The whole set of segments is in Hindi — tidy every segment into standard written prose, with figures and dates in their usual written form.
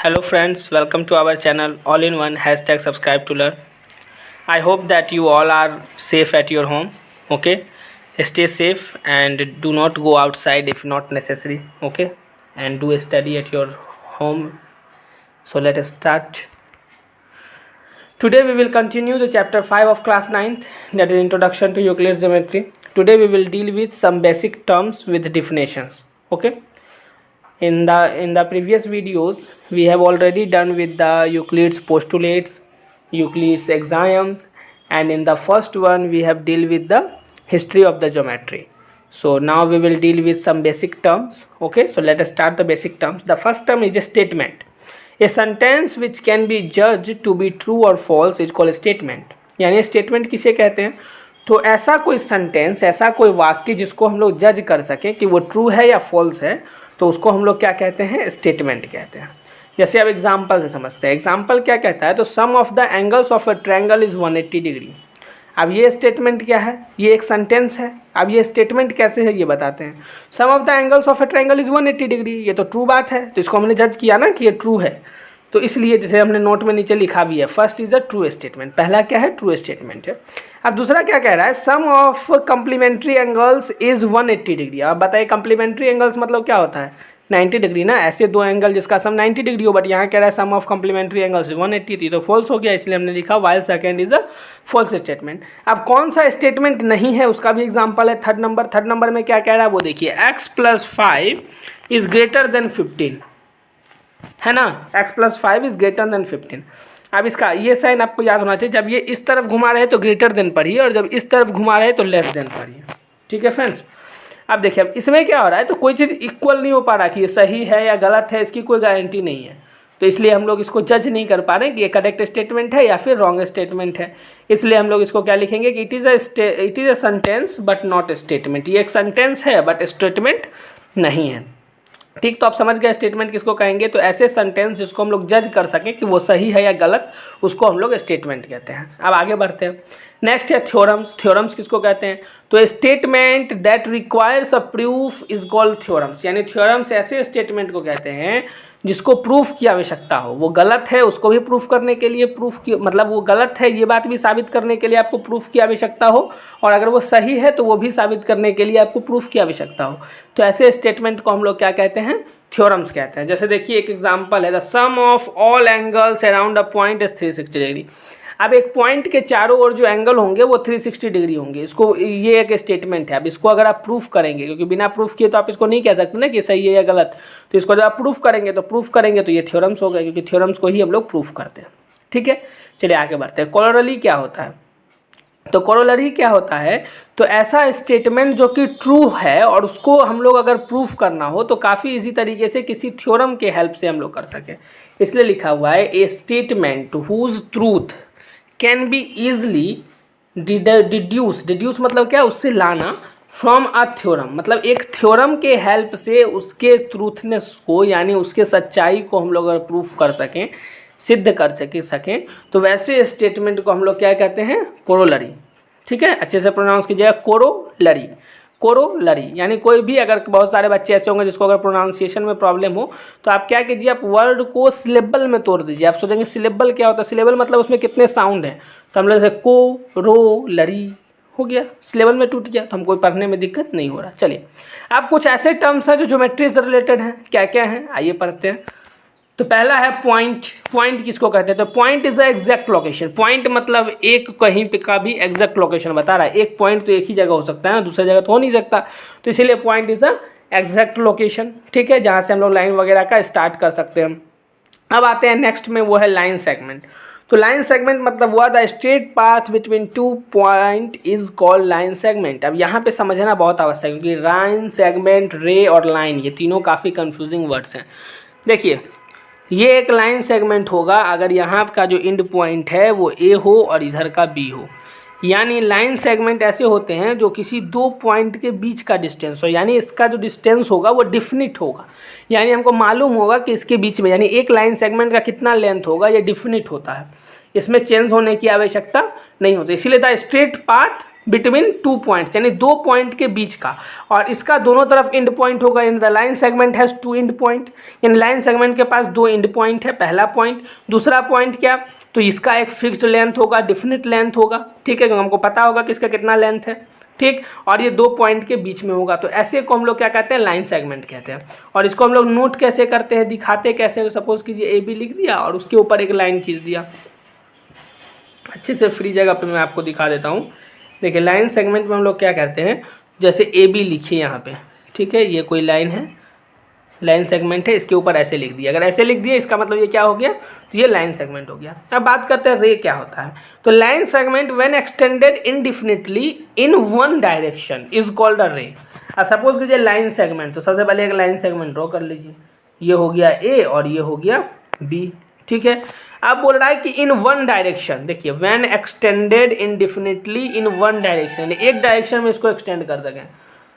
Hello friends, welcome to our channel all in one hashtag subscribe to learn. I hope that you all are safe at your home. Okay, stay safe and do not go outside if not necessary. Okay, and do a study at your home. So let us start. Today we will continue the chapter 5 of class 9th, that is introduction to Euclid's geometry. Today we will deal with some basic terms with definitions. Okay, in the previous videos we have already done with the Euclid's postulates, Euclid's axioms, and in the first one we have deal with the history of the geometry. So now we will deal with some basic terms. Okay, so let us start the basic terms. The first term is a statement. A sentence which can be judged to be true or false is called statement. यानी स्टेटमेंट किसे कहते हैं? तो ऐसा कोई सेंटेंस, ऐसा कोई वाक्य जिसको हम लोग जज कर सकें कि वो ट्रू है या फॉल्स है, तो उसको हम लोग क्या कहते हैं? स्टेटमेंट कहते हैं. जैसे अब एग्जाम्पल से समझते हैं. एग्जाम्पल क्या कहता है? तो sum of the angles of a triangle is 180 degree. अब ये स्टेटमेंट क्या है? ये एक सेंटेंस है. अब ये स्टेटमेंट कैसे है ये बताते हैं. Sum of the angles of a triangle is 180 degree. ये तो ट्रू बात है, तो इसको हमने जज किया ना कि ये ट्रू है. तो इसलिए जैसे हमने नोट में नीचे लिखा भी है, first is a true statement. पहला क्या है? ट्रू स्टेटमेंट है. अब दूसरा क्या कह रहा है? Sum of complementary angles is 180 degree. अब बताइए कम्प्लीमेंट्री एंगल्स मतलब क्या होता है? 90 डिग्री ना. ऐसे दो एंगल जिसका सम 90 डिग्री हो, बट यहाँ कह रहा है सम ऑफ कम्प्लीमेंट्री एंगल्स 180. तो फॉल्स हो गया, इसलिए हमने लिखा while second is a false statement. अब कौन सा स्टेटमेंट नहीं है उसका भी एग्जांपल है. थर्ड नंबर में क्या कह रहा है वो देखिए. x+5 इज ग्रेटर देन 15 है ना. x+5 is greater than 15. अब इसका ये साइन आपको याद होना चाहिए. जब ये इस तरफ घुमा रहे हैं तो ग्रेटर देन पढ़िए, और जब इस तरफ घुमा रहे हैं तो लेस देन पढ़िए. ठीक है फ्रेंड्स. अब देखिए अब इसमें क्या हो रहा है, तो कोई चीज़ इक्वल नहीं हो पा रहा कि ये सही है या गलत है, इसकी कोई गारंटी नहीं है. तो इसलिए हम लोग इसको जज नहीं कर पा रहे कि ये करेक्ट स्टेटमेंट है या फिर रॉन्ग स्टेटमेंट है. इसलिए हम लोग इसको क्या लिखेंगे कि it is a sentence but not statement. ये एक सेंटेंस है बट स्टेटमेंट नहीं है. ठीक, तो आप समझ गए स्टेटमेंट किसको कहेंगे. तो ऐसे सेंटेंस जिसको हम लोग जज कर सकें कि वो सही है या गलत, उसको हम लोग स्टेटमेंट कहते हैं. अब आगे बढ़ते हैं. नेक्स्ट है थ्योरम्स. थ्योरम्स किसको कहते हैं? तो statement that requires a proof is called theorems. यानी थ्योरम्स ऐसे स्टेटमेंट को कहते हैं जिसको प्रूफ की आवश्यकता हो. वो गलत है उसको भी प्रूफ करने के लिए प्रूफ की, मतलब वो गलत है ये बात भी साबित करने के लिए आपको प्रूफ की आवश्यकता हो, और अगर वो सही है तो वो भी साबित करने के लिए आपको प्रूफ की आवश्यकता हो. तो ऐसे स्टेटमेंट को हम लोग क्या कहते हैं? थ्योरम्स कहते हैं. जैसे देखिए एक एग्जांपल है, the sum of all angles around a point is 360 degree. अब एक पॉइंट के चारों ओर जो एंगल होंगे वो 360 डिग्री होंगे. इसको ये एक स्टेटमेंट है. अब इसको अगर आप प्रूफ करेंगे, क्योंकि बिना प्रूफ किए तो आप इसको नहीं कह सकते ना कि सही है या गलत, तो इसको जब आप प्रूफ करेंगे तो ये थ्योरम्स हो गए, क्योंकि थ्योरम्स को ही हम लोग प्रूफ करते हैं. ठीक है, चलिए आगे बढ़ते हैं. कोरोलरी क्या होता है? तो कोरोलरी क्या होता है? तो ऐसा स्टेटमेंट जो कि ट्रू है और उसको हम लोग अगर प्रूफ करना हो तो काफ़ी इजी तरीके से किसी थ्योरम के हेल्प से हम लोग कर सकें. इसलिए लिखा हुआ है a statement whose truth can be easily deduce मतलब क्या? उससे लाना. फ्रॉम अ थ्योरम मतलब एक थ्योरम के हेल्प से उसके ट्रूथनेस को, यानी उसके सच्चाई को हम लोग अगर प्रूफ कर सकें, सिद्ध कर सकें, तो वैसे स्टेटमेंट को हम लोग क्या कहते हैं? कोरोलरी. ठीक है, अच्छे से प्रोनाउंस कीजिएगा. कोरोलरी. कोरोलरी यानी कोई भी, अगर बहुत सारे बच्चे ऐसे होंगे जिसको अगर प्रोनाउंसिएशन में प्रॉब्लम हो, तो आप क्या कीजिए, आप वर्ड को सिलेबल में तोड़ दीजिए. आप सोचेंगे सिलेबल क्या होता है? सिलेबल मतलब उसमें कितने साउंड हैं. तो हम लोग जैसे कोरोलरी हो गया, सिलेबल में टूट गया, तो हमको पढ़ने में दिक्कत नहीं हो रहा. चलिए अब कुछ ऐसे टर्म्स हैं जो ज्योमेट्री से रिलेटेड हैं. क्या क्या हैं आइए पढ़ते हैं. तो पहला है पॉइंट. पॉइंट किसको कहते हैं? तो point is the exact location. Point मतलब एक कहीं पे का भी एग्जैक्ट लोकेशन बता रहा है. एक पॉइंट तो एक ही जगह हो सकता है ना, दूसरी जगह तो हो नहीं सकता. तो इसीलिए point is the exact location. ठीक है, जहाँ से हम लोग लाइन वगैरह का स्टार्ट कर सकते हैं. अब आते हैं नेक्स्ट में, वो है लाइन सेगमेंट. तो लाइन सेगमेंट मतलब हुआ the straight path between two point is called line segment. अब यहाँ पे समझना बहुत आवश्यक है, क्योंकि लाइन, सेगमेंट, रे और लाइन ये तीनों काफ़ी कंफ्यूजिंग वर्ड्स हैं. देखिए ये एक लाइन सेगमेंट होगा अगर यहाँ का जो एंड पॉइंट है वो ए हो और इधर का बी हो. यानी लाइन सेगमेंट ऐसे होते हैं जो किसी दो पॉइंट के बीच का डिस्टेंस हो, यानी इसका जो डिस्टेंस होगा वो डिफिनिट होगा. यानी हमको मालूम होगा कि इसके बीच में, यानी एक लाइन सेगमेंट का कितना लेंथ होगा, ये डिफिनिट होता है. इसमें चेंज होने की आवश्यकता नहीं होती. इसीलिए the straight path between 2 points, यानी 2 पॉइंट के बीच का, और इसका दोनों तरफ एंड पॉइंट होगा। In the line segment has 2 and point, यानी लाइन सेगमेंट के पास 2 एंड पॉइंट है, पहला पॉइंट। दूसरा पॉइंट क्या, तो इसका एक फिक्स्ड लेंथ होगा, डिफिनिट लेंथ होगा, ठीक है, क्योंकि हमको पता होगा कि इसका कितना लेंथ है, ठीक, और ये 2 पॉइंट के बीच में होगा। तो ऐसे को हम लोग क्या कहते हैं, लाइन सेगमेंट कहते हैं। और इसको हम लोग नोट कैसे करते हैं, दिखाते कैसे, तो सपोज कीजिए ए बी लिख दिया और उसके ऊपर एक लाइन खींच दिया। अच्छे से फ्री जगह पे मैं आपको दिखा देता हूँ। देखिए लाइन सेगमेंट में हम लोग क्या करते हैं, जैसे ए बी लिखिए यहाँ पे, ठीक है, ये कोई लाइन है, लाइन सेगमेंट है, इसके ऊपर ऐसे लिख दिया। अगर ऐसे लिख दिया इसका मतलब ये क्या हो गया, तो ये लाइन सेगमेंट हो गया। अब बात करते हैं रे क्या होता है। तो line segment when extended indefinitely in one direction is called a ray. Suppose कीजिए लाइन सेगमेंट, तो सबसे पहले एक लाइन सेगमेंट ड्रॉ कर लीजिए, ये हो गया ए और ये हो गया बी, ठीक है। अब बोल रहा है कि इन वन डायरेक्शन, देखिए when extended indefinitely in one direction, एक डायरेक्शन में इसको एक्सटेंड कर सकें।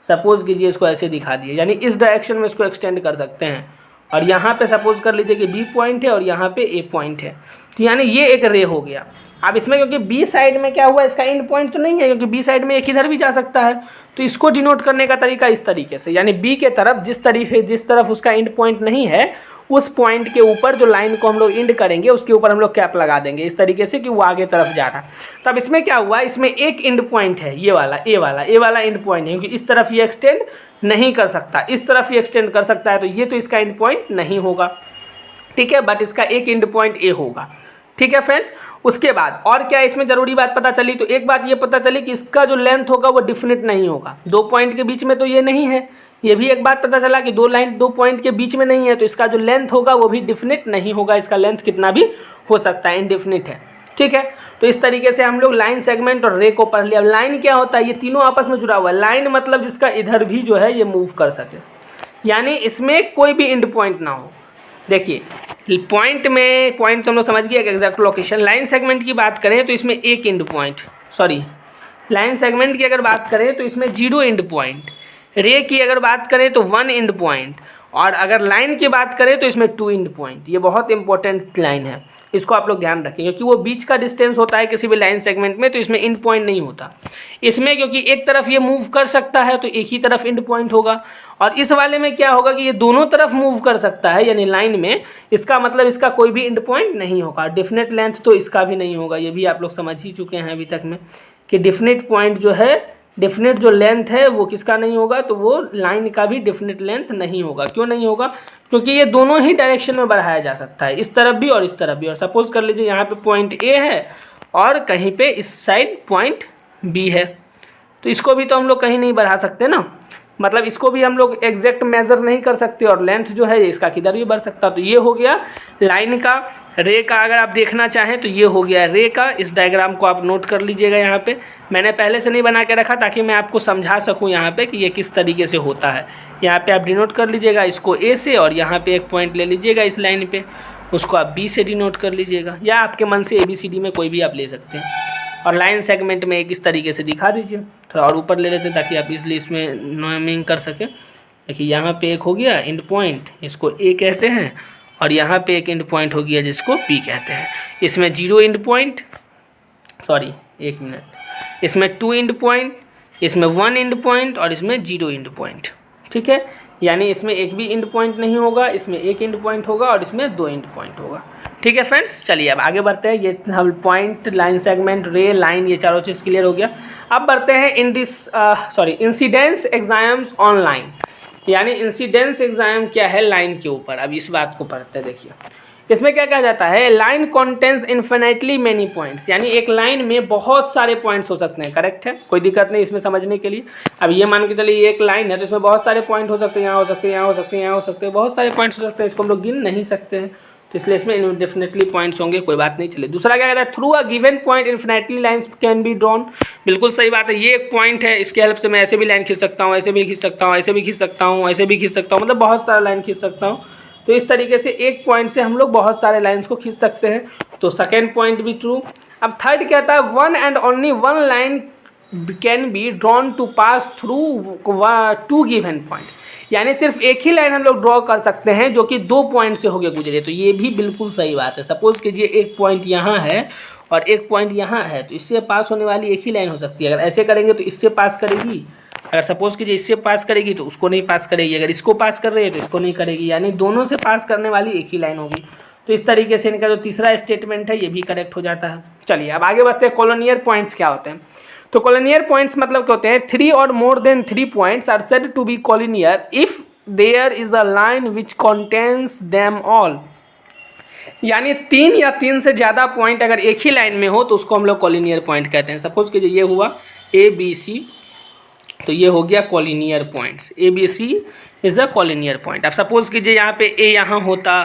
सपोज कीजिए इसको ऐसे दिखा दिए, यानी इस डायरेक्शन में इसको एक्सटेंड कर सकते हैं, और यहाँ पे सपोज कर लीजिए कि बी पॉइंट है और यहाँ पे ए पॉइंट है, तो यानी ये एक रे हो गया। अब इसमें क्योंकि बी साइड में क्या हुआ, इसका एंड पॉइंट तो नहीं है, क्योंकि बी साइड में एक इधर भी जा सकता है, तो इसको डिनोट करने का तरीका इस तरीके से, यानी बी के तरफ जिस तरफ उसका एंड पॉइंट नहीं है, उस पॉइंट के ऊपर जो लाइन को हम लोग एंड करेंगे उसके ऊपर हम लोग कैप लगा देंगे इस तरीके से कि वो आगे तरफ जा रहा है। तब इसमें क्या हुआ, इसमें एक एंड पॉइंट है, ये वाला ए वाला एंड पॉइंट है, क्योंकि इस तरफ ये एक्सटेंड नहीं कर सकता, इस तरफ ये एक्सटेंड कर सकता है, तो ये तो इसका एंड पॉइंट नहीं होगा, ठीक है, बट इसका एक एंड पॉइंट ए होगा, ठीक है फ्रेंड्स। उसके बाद और क्या इसमें जरूरी बात पता चली, तो एक बात ये पता चली कि इसका जो लेंथ होगा वो डिफिनिट नहीं होगा, 2 पॉइंट के बीच में तो ये नहीं है, ये भी एक बात पता चला कि 2 पॉइंट के बीच में नहीं है, तो इसका जो लेंथ होगा वो भी डिफिनिट नहीं होगा, इसका लेंथ कितना भी हो सकता है, इनडिफिनिट है, ठीक है। तो इस तरीके से हम लोग लाइन सेगमेंट और रे को पढ़ लिया। अब लाइन क्या होता है, ये तीनों आपस में जुड़ा हुआ है। लाइन मतलब जिसका इधर भी जो है ये मूव कर सके, यानी इसमें कोई भी एंड पॉइंट ना हो। देखिए पॉइंट तो हम लोग समझ गए एग्जैक्ट लोकेशन। लाइन सेगमेंट की बात करें तो इसमें एक एंड पॉइंट, लाइन सेगमेंट की अगर बात करें तो इसमें 0 एंड पॉइंट, रे की अगर बात करें तो 1 एंड पॉइंट, और अगर लाइन की बात करें तो इसमें 2 एंड पॉइंट। ये बहुत इंपॉर्टेंट लाइन है, इसको आप लोग ध्यान रखें, क्योंकि वो बीच का डिस्टेंस होता है किसी भी लाइन सेगमेंट में, तो इसमें एंड पॉइंट नहीं होता। इसमें क्योंकि एक तरफ ये मूव कर सकता है तो एक ही तरफ एंड पॉइंट होगा, और इस वाले में क्या होगा कि ये दोनों तरफ मूव कर सकता है, यानी लाइन में, इसका मतलब इसका कोई भी एंड पॉइंट नहीं होगा। डिफिनिट लेंथ तो इसका भी नहीं होगा, ये भी आप लोग समझ ही चुके हैं अभी तक में कि डिफिनिट पॉइंट जो है, डिफिनिट जो लेंथ है वो किसका नहीं होगा, तो वो लाइन का भी डिफिनिट लेंथ नहीं होगा। क्यों नहीं होगा, क्योंकि ये दोनों ही डायरेक्शन में बढ़ाया जा सकता है, इस तरफ भी और इस तरफ भी। और सपोज कर लीजिए यहाँ पे पॉइंट ए है और कहीं पे इस साइड पॉइंट बी है, तो इसको भी तो हम लोग कहीं नहीं बढ़ा सकते ना, मतलब इसको भी हम लोग एग्जैक्ट मेजर नहीं कर सकते, और लेंथ जो है इसका किधर भी बढ़ सकता। तो ये हो गया लाइन का। रे का अगर आप देखना चाहें तो ये हो गया रे का। इस डायग्राम को आप नोट कर लीजिएगा, यहाँ पे मैंने पहले से नहीं बना के रखा ताकि मैं आपको समझा सकूँ यहाँ पे कि ये किस तरीके से होता है। यहाँ पे आप डिनोट कर लीजिएगा इसको ए से, और यहाँ पे एक पॉइंट ले लीजिएगा इस लाइन पे, उसको आप बी से डिनोट कर लीजिएगा, या आपके मन से ABCD में कोई भी आप ले सकते हैं। और लाइन सेगमेंट में एक इस तरीके से दिखा दीजिए, थोड़ा और ऊपर ले लेते हैं ताकि आप इसलिए इसमें नेमिंग कर सकें। देखिए यहाँ पे एक हो गया एंड पॉइंट, इसको ए कहते हैं, और यहाँ पे एक एंड पॉइंट हो गया जिसको पी कहते हैं। इसमें 0 एंड पॉइंट, एक मिनट, इसमें 2 एंड पॉइंट, इसमें 1 एंड पॉइंट, और इसमें 0 एंड पॉइंट, ठीक है। यानी इसमें एक भी एंड पॉइंट नहीं होगा, इसमें एक एंड पॉइंट होगा और इसमें 2 एंड पॉइंट होगा, ठीक है फ्रेंड्स। चलिए अब आगे बढ़ते हैं। ये हम पॉइंट, लाइन सेगमेंट, रे, लाइन, ये चारों चीज़ क्लियर हो गया। अब बढ़ते हैं इंसिडेंस एग्जाम्स ऑन लाइन, यानी इंसिडेंस एग्जाम क्या है लाइन के ऊपर। अब इस बात को पढ़ते हैं। देखिए इसमें क्या कहा जाता है, line contains infinitely many points, यानी एक लाइन में बहुत सारे पॉइंट्स हो सकते हैं। करेक्ट है, कोई दिक्कत नहीं इसमें समझने के लिए। अब ये मान के चलिए एक लाइन है तो इसमें बहुत सारे पॉइंट हो सकते हैं, यहाँ हो सकते हैं, यहाँ हो सकते हैं, यहाँ हो सकते हैं, बहुत सारे पॉइंट्स हो सकते हैं, इसको हम लोग गिन नहीं सकते हैं, तो इसलिए इसमें इनडेफिनेटली पॉइंट्स होंगे, कोई बात नहीं। चलिए दूसरा क्या कहता है, through a given point infinitely lines can be drawn. बिल्कुल सही बात है, ये एक पॉइंट है, इसके हेल्प से मैं ऐसे भी लाइन खींच सकता हूँ, ऐसे भी खींच सकता हूँ, ऐसे भी खींच सकता हूँ, ऐसे भी खींच सकता हूँ, मतलब बहुत सारा लाइन खींच सकता हूँ। तो इस तरीके से एक पॉइंट से हम लोग बहुत सारे लाइन्स को खींच सकते हैं, तो सेकेंड पॉइंट भी ट्रू। अब थर्ड कहता है, one and only one line can be drawn to pass through 2 given points, यानी सिर्फ एक ही लाइन हम लोग ड्रॉ कर सकते हैं जो कि 2 पॉइंट से होके गुजरे। तो ये भी बिल्कुल सही बात है। सपोज कीजिए एक पॉइंट यहाँ है और एक पॉइंट यहाँ है, तो इससे पास होने वाली एक ही लाइन हो सकती है। अगर ऐसे करेंगे तो इससे पास करेगी, अगर सपोज कीजिए इससे पास करेगी तो उसको नहीं पास करेगी, अगर इसको पास कर रही है तो इसको नहीं करेगी, यानी दोनों से पास करने वाली एक ही लाइन होगी। तो इस तरीके से इनका जो तीसरा स्टेटमेंट है ये भी करेक्ट हो जाता है। चलिए अब आगे बढ़ते हैं। कॉलोनियर पॉइंट्स क्या होते हैं? तो कॉलोनियर पॉइंट्स मतलब क्या होते हैं? 3 और more than 3 points are said to be collinear if there is a line which contains them all. यानी 3 या 3 से ज़्यादा पॉइंट अगर एक ही लाइन में हो तो उसको हम लोग कॉलोनियर पॉइंट कहते हैं। सपोज कीजिए ये हुआ ABC, तो ये हो गया collinear points. ABC is a collinear point. अब सपोज कीजिए यहाँ पे A यहाँ होता,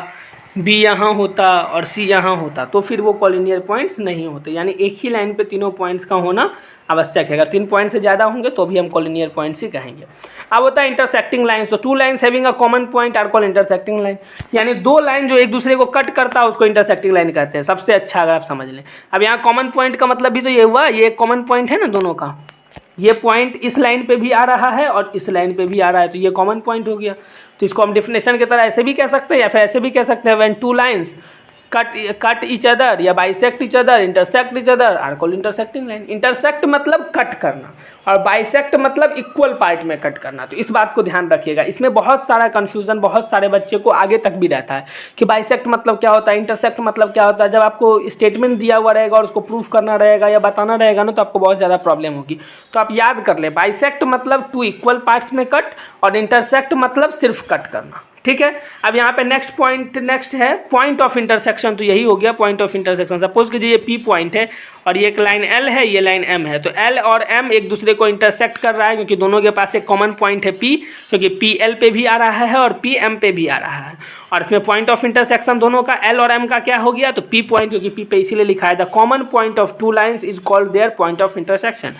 B यहाँ होता और C यहाँ होता, तो फिर वो कॉलोनियर पॉइंट्स नहीं होते। यानी एक ही लाइन पे तीनों पॉइंट्स का होना आवश्यक है। अगर 3 पॉइंट से ज़्यादा होंगे तो भी हम कॉलोनियर पॉइंट्स ही कहेंगे। अब होता है इंटरसेक्टिंग लाइन्स। तो 2 lines having a common point are called intersecting line. यानी 2 लाइन जो एक दूसरे को कट करता है उसको इंटरसेक्टिंग लाइन कहते हैं। सबसे अच्छा अगर आप समझ लें। अब यहाँ कॉमन पॉइंट का मतलब भी तो ये हुआ, ये एक कॉमन पॉइंट है ना दोनों का। ये पॉइंट इस लाइन पे भी आ रहा है और इस लाइन पे भी आ रहा है, तो ये कॉमन पॉइंट हो गया। तो इसको हम डेफिनेशन की तरह ऐसे भी कह सकते हैं या फिर ऐसे भी कह सकते हैं, when 2 lines cut each other या bisect each other, intersect each other are called intersecting line. Intersect मतलब कट करना और बाइसेक्ट मतलब इक्वल पार्ट में कट करना। तो इस बात को ध्यान रखिएगा। इसमें बहुत सारा कन्फ्यूजन बहुत सारे बच्चे को आगे तक भी रहता है कि बाइसेक्ट मतलब क्या होता है, इंटरसेक्ट मतलब क्या होता है। जब आपको स्टेटमेंट दिया हुआ रहेगा और उसको प्रूफ करना रहेगा या बताना रहेगा ना, तो आपको बहुत ज़्यादा प्रॉब्लम होगी। तो आप याद कर ले, बाइसेक्ट मतलब 2 इक्वल पार्ट्स में कट और इंटरसेक्ट मतलब सिर्फ कट करना। ठीक है। अब यहाँ पे नेक्स्ट है पॉइंट ऑफ इंटरसेक्शन। तो यही हो गया पॉइंट ऑफ इंटरसेक्शन। सपोज कीजिए ये P पॉइंट है और ये एक लाइन L है, ये लाइन M है। तो L और M एक दूसरे को इंटरसेक्ट कर रहा है क्योंकि दोनों के पास एक कॉमन पॉइंट है P, क्योंकि P L पे भी आ रहा है और P M पे भी आ रहा है। और इसमें पॉइंट ऑफ इंटरसेक्शन दोनों का L और M का क्या हो गया? तो P पॉइंट, क्योंकि P पे इसीलिए लिखा है the common point of 2 lines is called their point of intersection.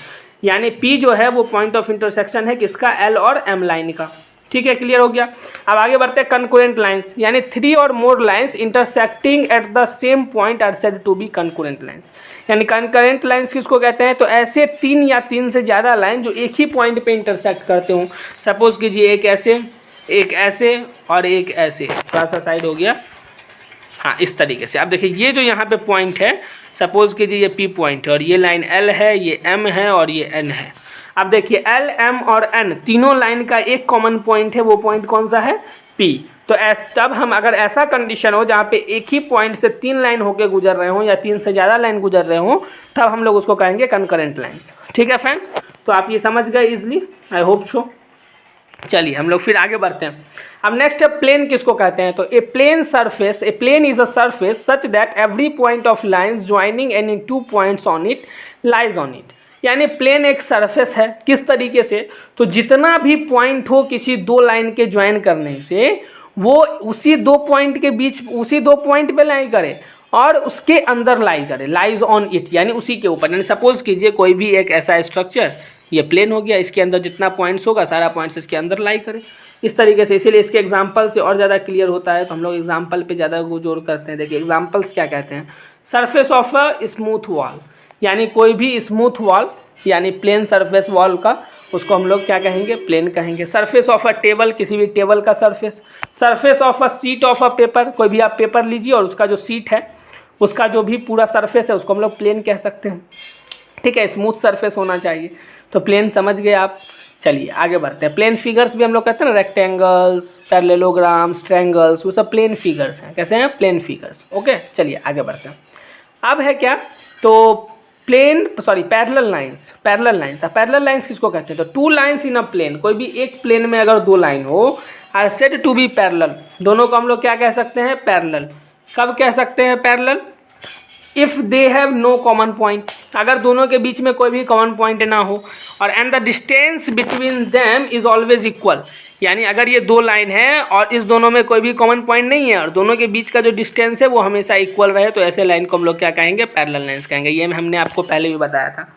यानी P जो है वो पॉइंट ऑफ इंटरसेक्शन है किसका? L और M लाइन का। ठीक है, क्लियर हो गया। अब आगे बढ़ते हैं कंकरेंट लाइंस। यानी 3 और more lines intersecting at the same point are said to be concurrent lines. यानी कंकरेंट लाइंस किसको कहते हैं? तो ऐसे 3 या 3 से ज़्यादा लाइन जो एक ही पॉइंट पे इंटरसेक्ट करते हो। सपोज कीजिए एक ऐसे और एक ऐसे, थोड़ा सा साइड हो गया, हाँ इस तरीके से। अब देखिए ये जो यहाँ पे पॉइंट है, सपोज कीजिए ये P पॉइंट है और ये लाइन L है, ये M है और ये N है। अब देखिए L, M और N तीनों लाइन का एक कॉमन पॉइंट है, वो पॉइंट कौन सा है? P। तो तब हम अगर ऐसा कंडीशन हो जहाँ पे एक ही पॉइंट से 3 लाइन होके गुजर रहे हो या 3 से ज़्यादा लाइन गुजर रहे हो, तब हम लोग उसको कहेंगे कंकरेंट लाइन्स। ठीक है फ्रेंड्स, तो आप ये समझ गए इजली, आई होप सो। चलिए हम लोग फिर आगे बढ़ते हैं। अब नेक्स्ट है प्लेन किसको कहते हैं? तो a plane is a surface such that every point of lines joining any 2 points on it lies on it. यानी प्लेन एक सरफेस है। किस तरीके से? तो जितना भी पॉइंट हो किसी 2 लाइन के ज्वाइन करने से, वो उसी 2 पॉइंट के बीच, उसी 2 पॉइंट पे लाई करे और उसके अंदर लाई करे, लाइज ऑन इट, यानी उसी के ऊपर। यानी सपोज कीजिए कोई भी एक ऐसा स्ट्रक्चर, ये प्लेन हो गया, इसके अंदर जितना पॉइंट्स होगा सारा पॉइंट्स इसके अंदर लाई करे, इस तरीके से। इसीलिए इसके एग्जाम्पल से और ज़्यादा क्लियर होता है, तो हम लोग एग्जाम्पल पे ज़्यादा जोर करते हैं। देखिए एग्जाम्पल्स क्या कहते हैं? Surface of a smooth wall, यानी कोई भी स्मूथ वॉल यानी प्लेन सरफेस वॉल का, उसको हम लोग क्या कहेंगे? प्लेन कहेंगे। सरफेस ऑफ अ टेबल, किसी भी टेबल का surface. Surface of a seat of a paper, कोई भी आप पेपर लीजिए और उसका जो सीट है उसका जो भी पूरा सरफेस है उसको हम लोग प्लेन कह सकते हैं। ठीक है, स्मूथ सरफेस होना चाहिए। तो प्लेन समझ गए आप। चलिए आगे बढ़ते हैं। प्लेन फिगर्स भी हम लोग कहते हैं ना, रेक्टेंगल्स, पैरेललोग्राम्स, ट्रायंगल्स, वो सब प्लेन फिगर्स हैं। कैसे हैं? Plane figures. ओके, चलिए आगे बढ़ते हैं। अब है क्या? तो पैरेलल लाइंस। पैरेलल लाइंस किसको कहते हैं? तो 2 लाइंस इन अ प्लेन, कोई भी एक प्लेन में अगर 2 लाइन हो, are said to be parallel. दोनों को हम लोग क्या कह सकते हैं? पैरेलल। कब कह सकते हैं parallel? If they have no common point, अगर दोनों के बीच में कोई भी कॉमन पॉइंट ना हो, और and the distance between them is always equal. यानी अगर ये 2 लाइन है और इस दोनों में कोई भी कॉमन पॉइंट नहीं है और दोनों के बीच का जो डिस्टेंस है वो हमेशा इक्वल रहे, तो ऐसे लाइन को हम लोग क्या कहेंगे? पैरेलल लाइन्स कहेंगे। ये हमने आपको पहले भी बताया था।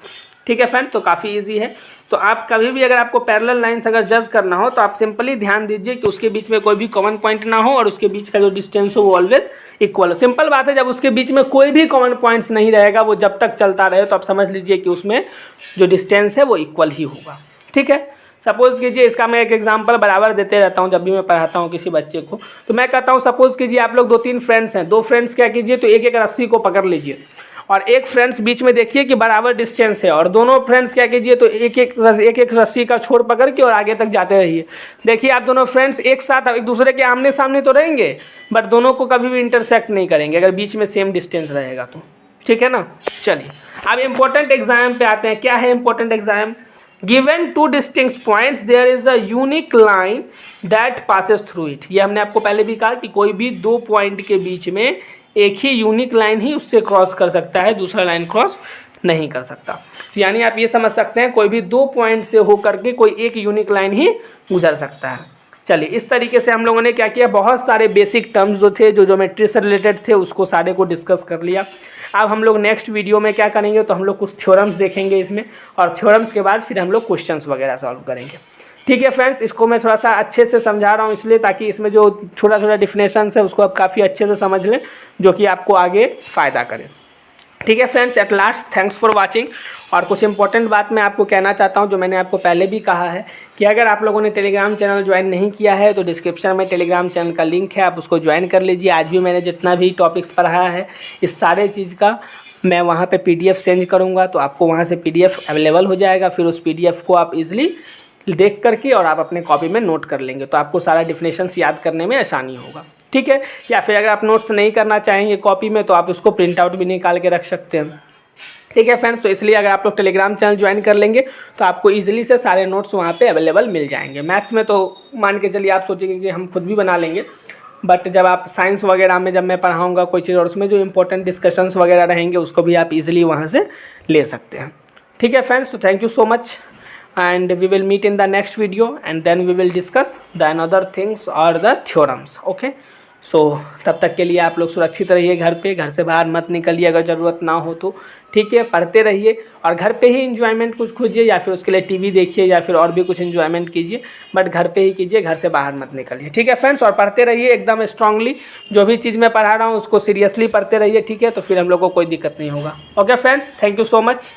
ठीक है फ्रेंड, तो काफ़ी इजी है। तो आप कभी भी अगर आपको पैरेलल लाइन्स अगर जज करना हो तो आप सिंपली ध्यान दीजिए कि उसके बीच में कोई भी कॉमन पॉइंट ना हो और उसके बीच का जो डिस्टेंस हो वो ऑलवेज इक्वल हो। सिंपल बात है, जब उसके बीच में कोई भी कॉमन पॉइंट्स नहीं रहेगा, वो जब तक चलता रहे, तो आप समझ लीजिए कि उसमें जो डिस्टेंस है वो इक्वल ही होगा। ठीक है, सपोज़ कीजिए, इसका मैं एक एग्जांपल बराबर देते रहता हूँ जब भी मैं पढ़ाता हूँ किसी बच्चे को। तो मैं कहता हूँ सपोज़ कीजिए आप लोग 2-3 फ्रेंड्स हैं, 2 फ्रेंड्स क्या कीजिए, तो एक एक रस्सी को पकड़ लीजिए और एक फ्रेंड्स बीच में देखिए कि बराबर डिस्टेंस है, और दोनों फ्रेंड्स क्या कीजिए, तो एक एक रस्सी का छोर पकड़ के और आगे तक जाते रहिए। देखिए आप दोनों फ्रेंड्स एक साथ एक दूसरे के आमने सामने तो रहेंगे, बट दोनों को कभी भी इंटरसेक्ट नहीं करेंगे अगर बीच में सेम डिस्टेंस रहेगा तो। ठीक है ना। चलिए अब इम्पोर्टेंट एग्जाम पे आते हैं। क्या है important exam? Given 2 distinct points there is a unique line that passes through it. ये हमने आपको पहले भी कहा कि कोई भी 2 पॉइंट के बीच में एक ही यूनिक लाइन ही उससे क्रॉस कर सकता है, दूसरा लाइन क्रॉस नहीं कर सकता। यानी आप ये समझ सकते हैं कोई भी 2 पॉइंट से होकर के कोई एक यूनिक लाइन ही गुजर सकता है। चलिए इस तरीके से हम लोगों ने क्या किया, बहुत सारे बेसिक टर्म्स जो थे जो ज्योमेट्री से रिलेटेड थे उसको सारे को डिस्कस कर लिया। अब हम लोग नेक्स्ट वीडियो में क्या करेंगे, तो हम लोग कुछ थ्योरम्स देखेंगे इसमें, और थ्योरम्स के बाद फिर हम लोग क्वेश्चंस वगैरह सॉल्व करेंगे। ठीक है फ्रेंड्स, इसको मैं थोड़ा सा अच्छे से समझा रहा हूँ इसलिए ताकि इसमें जो छोटा छोटा डिफिनेशंस है उसको आप काफ़ी अच्छे से समझ लें, जो कि आपको आगे फ़ायदा करे। ठीक है friends, at last thanks for watching. और कुछ इंपॉर्टेंट बात मैं आपको कहना चाहता हूं जो मैंने आपको पहले भी कहा है कि अगर आप लोगों ने टेलीग्राम चैनल ज्वाइन नहीं किया है तो डिस्क्रिप्शन में टेलीग्राम चैनल का लिंक है, आप उसको ज्वाइन कर लीजिए। आज भी मैंने जितना भी टॉपिक्स पढ़ाया है इस सारे चीज़ का मैं वहाँ पे PDF सेंड करूँगा, तो आपको वहाँ से PDF अवेलेबल हो जाएगा। फिर उस PDF को आप इजीली देख करके और आप अपने कॉपी में नोट कर लेंगे, तो आपको सारा डिफिनेशंस याद करने में आसानी होगा। ठीक है, या फिर अगर आप नोट्स नहीं करना चाहेंगे कॉपी में तो आप उसको प्रिंट आउट भी निकाल के रख सकते हैं। ठीक है फ्रेंड्स, तो इसलिए अगर आप लोग टेलीग्राम चैनल ज्वाइन कर लेंगे तो आपको इजीली से सारे नोट्स वहाँ पे अवेलेबल मिल जाएंगे। मैथ्स में तो मान के चलिए आप सोचेंगे कि हम खुद भी बना लेंगे, बट जब आप साइंस वगैरह में जब मैं पढ़ाऊँगा कोई चीज़ और उसमें जो इंपॉर्टेंट डिस्कशंस वगैरह रहेंगे उसको भी आप ईजिली वहाँ से ले सकते हैं। ठीक है फ्रेंड्स, तो thank you so much and we will meet in the next video and then we will discuss the another things or the theorems. Okay, so तब तक के लिए आप लोग सुरक्षित रहिए, घर पे, घर से बाहर मत निकलिए अगर ज़रूरत ना हो तो। ठीक है, पढ़ते रहिए और घर पे ही इंजॉयमेंट कुछ खोजिए, या फिर उसके लिए टीवी देखिए या फिर और भी कुछ इंजॉयमेंट कीजिए, बट घर पे ही कीजिए, घर से बाहर मत निकलिए। ठीक है फ्रेंड्स, और पढ़ते रहिए एकदम स्ट्रांगली, जो भी चीज़ मैं पढ़ा रहा हूँ उसको सीरियसली पढ़ते रहिए। ठीक है, तो फिर हम लोग को कोई दिक्कत नहीं होगा। Okay friends, thank you so much.